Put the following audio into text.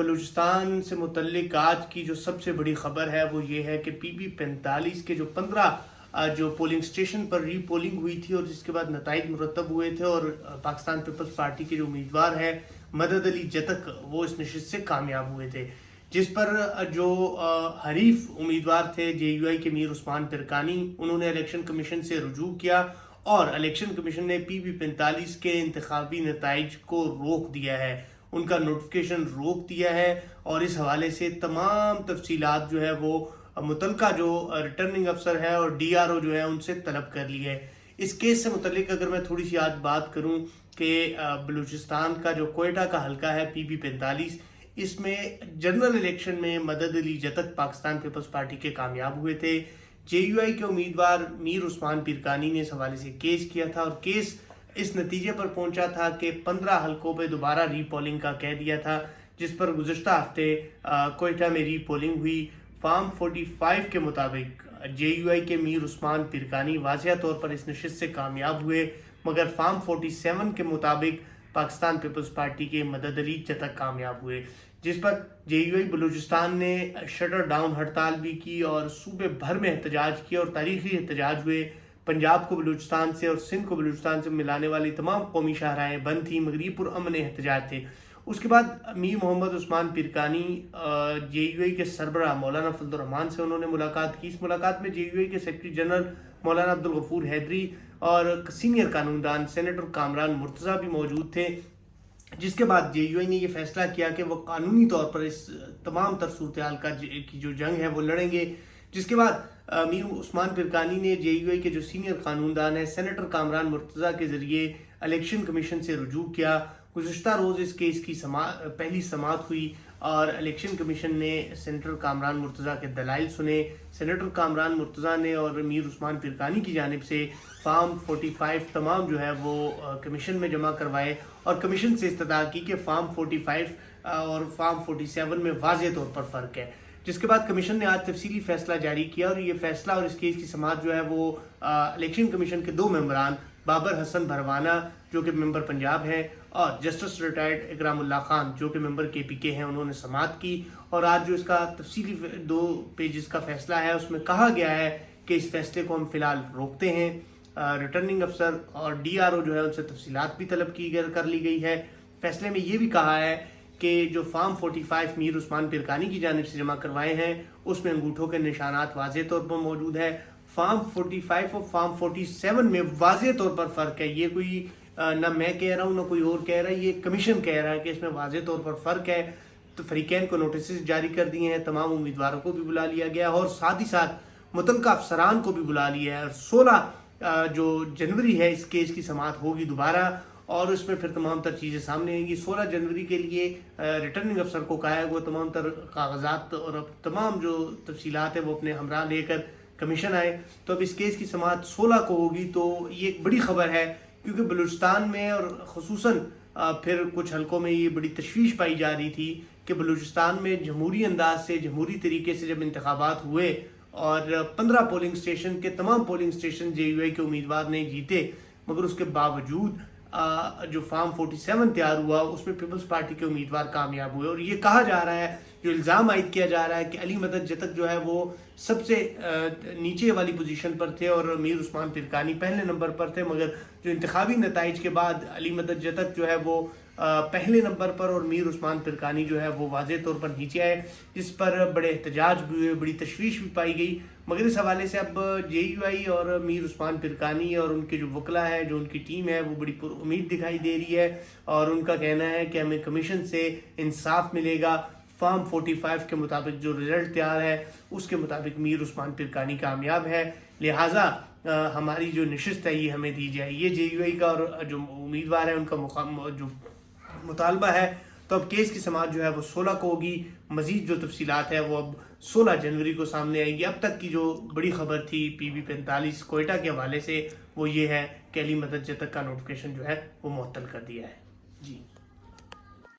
بلوچستان سے متعلق آج کی جو سب سے بڑی خبر ہے وہ یہ ہے کہ پی بی 45 کے جو 15 جو پولنگ سٹیشن پر ری پولنگ ہوئی تھی اور جس کے بعد نتائج مرتب ہوئے تھے اور پاکستان پیپلز پارٹی کے جو امیدوار ہے مدد علی جتک وہ اس نشست سے کامیاب ہوئے تھے، جس پر جو حریف امیدوار تھے جے یو آئی کے میر عثمان پیرکانی، انہوں نے الیکشن کمیشن سے رجوع کیا اور الیکشن کمیشن نے پی بی 45 کے انتخابی نتائج کو روک دیا ہے، ان کا نوٹیفیکیشن روک دیا ہے اور اس حوالے سے تمام تفصیلات جو ہے وہ متعلقہ جو ریٹرننگ افسر ہے اور ڈی آر او جو ہے ان سے طلب کر لی ہے۔ اس کیس سے متعلق اگر میں تھوڑی سی آج بات کروں کہ بلوچستان کا جو کوئٹہ کا حلقہ ہے پی بی 45، اس میں جنرل الیکشن میں مدد علی جتک پاکستان پیپلز پارٹی کے کامیاب ہوئے تھے۔ جے یو آئی کے امیدوار میر عثمان پیرکانی نے اس حوالے سے کیس کیا تھا اور کیس اس نتیجے پر پہنچا تھا کہ 15 حلقوں پہ دوبارہ ری پولنگ کا کہہ دیا تھا، جس پر گزشتہ ہفتے کوئٹہ میں ری پولنگ ہوئی۔ فارم 45 کے مطابق جے یو آئی کے میر عثمان پیرکانی واضح طور پر اس نشست سے کامیاب ہوئے، مگر فارم 47 کے مطابق پاکستان پیپلز پارٹی کے مدد علی جتک کامیاب ہوئے، جس پر جے یو آئی بلوچستان نے شٹر ڈاؤن ہڑتال بھی کی اور صوبے بھر میں احتجاج کیا اور تاریخی احتجاج ہوئے۔ پنجاب کو بلوچستان سے اور سندھ کو بلوچستان سے ملانے والی تمام قومی شاہراہیں بند تھیں مگر یہ پرامن احتجاج تھے۔ اس کے بعد میر محمد عثمان پیرکانی جے یو آئی کے سربراہ مولانا فضل الرحمان سے انہوں نے ملاقات کی۔ اس ملاقات میں جے یو آئی کے سیکرٹری جنرل مولانا عبدالغفور حیدری اور سینئر قانوندان سینیٹر کامران مرتضیٰ بھی موجود تھے، جس کے بعد جے یو آئی نے یہ فیصلہ کیا کہ وہ قانونی طور پر اس تمام تر صورتحال کی جو جنگ ہے وہ لڑیں گے۔ جس کے بعد میر عثمان پیرکانی نے جے یو آئی کے جو سینئر قانوندان ہیں سینیٹر کامران مرتضیٰ کے ذریعے الیکشن کمیشن سے رجوع کیا۔ گزشتہ روز اس کیس کی پہلی سماعت ہوئی اور الیکشن کمیشن نے سینیٹر کامران مرتضیٰ کے دلائل سنے۔ سینیٹر کامران مرتضیٰ نے اور میر عثمان پیرکانی کی جانب سے فارم 45 تمام جو ہے وہ کمیشن میں جمع کروائے اور کمیشن سے استدعا کی کہ فارم 45 اور فارم 47 میں واضح طور پر فرق ہے، جس کے بعد کمیشن نے آج تفصیلی فیصلہ جاری کیا اور یہ فیصلہ اور اس کیس کی سماعت جو ہے وہ الیکشن کمیشن کے 2 ممبران بابر حسن بھروانہ جو کہ ممبر پنجاب ہے اور جسٹس ریٹائرڈ اکرام اللہ خان جو کہ ممبر کے پی کے ہیں، انہوں نے سماعت کی اور آج جو اس کا تفصیلی 2 پیجز کا فیصلہ ہے اس میں کہا گیا ہے کہ اس فیصلے کو ہم فی الحال روکتے ہیں۔ ریٹرننگ افسر اور ڈی آر او جو ہے ان سے تفصیلات بھی طلب کر لی گئی ہے۔ فیصلے میں یہ بھی کہا ہے کہ جو فارم 45 میر عثمان پیرکانی کی جانب سے جمع کروائے ہیں اس میں انگوٹھوں کے نشانات واضح طور پر موجود ہے۔ فارم 45 اور فارم 47 میں واضح طور پر فرق ہے، یہ کوئی نہ میں کہہ رہا ہوں نہ کوئی اور کہہ رہا ہے، یہ کمیشن کہہ رہا ہے کہ اس میں واضح طور پر فرق ہے۔ تو فریقین کو نوٹسز جاری کر دیے ہیں، تمام امیدواروں کو بھی بلا لیا گیا اور ساتھ ہی ساتھ متعلقہ افسران کو بھی بلا لیا ہے اور 16 جو جنوری ہے اس کیس کی سماعت ہوگی دوبارہ اور اس میں پھر تمام تر چیزیں سامنے آئیں گی۔ 16 جنوری کے لیے ریٹرننگ افسر کو کہا ہے وہ تمام تر کاغذات اور تمام جو تفصیلات ہیں وہ اپنے ہمراہ لے کر کمیشن آئے۔ تو اب اس کیس کی سماعت 16 کو ہوگی، تو یہ ایک بڑی خبر ہے کیونکہ بلوچستان میں اور خصوصاً پھر کچھ حلقوں میں یہ بڑی تشویش پائی جا رہی تھی کہ بلوچستان میں جمہوری انداز سے جمہوری طریقے سے جب انتخابات ہوئے اور 15 پولنگ سٹیشن کے تمام پولنگ سٹیشن جے یو آئی کے امیدوار نے جیتے، مگر اس کے باوجود جو فارم 47 تیار ہوا اس میں پیپلز پارٹی کے امیدوار کامیاب ہوئے اور یہ کہا جا رہا ہے، جو الزام عائد کیا جا رہا ہے کہ علی مدد جتک جو ہے وہ سب سے نیچے والی پوزیشن پر تھے اور میر عثمان پیرکانی پہلے نمبر پر تھے، مگر جو انتخابی نتائج کے بعد علی مدد جتک جو ہے وہ پہلے نمبر پر اور میر عثمان پیرکانی جو ہے وہ واضح طور پر نیچے آئے، جس پر بڑے احتجاج بھی ہوئے، بڑی تشویش بھی پائی گئی۔ مگر اس حوالے سے اب جے یو آئی اور میر عثمان پیرکانی اور ان کے جو وکلا ہے، جو ان کی ٹیم ہے، وہ بڑی پر امید دکھائی دے رہی ہے اور ان کا کہنا ہے کہ ہمیں کمیشن سے انصاف ملے گا۔ فارم 45 کے مطابق جو رزلٹ تیار ہے اس کے مطابق میر عثمان پیرکانی کامیاب ہے، لہٰذا ہماری جو نشست ہے یہ ہمیں دی جائے۔ یہ جے یو آئی کا اور جو امیدوار ہے ان کا جو مطالبہ ہے۔ تو اب کیس کی سماعت جو ہے وہ 16 کو ہوگی، مزید جو تفصیلات ہے وہ اب 16 جنوری کو سامنے آئیں گی۔ اب تک کی جو بڑی خبر تھی پی بی 45 کوئٹہ کے حوالے سے وہ یہ ہے کہ علی مدد جتک کا نوٹیفیکیشن جو ہے وہ معطل کر دیا ہے۔ جی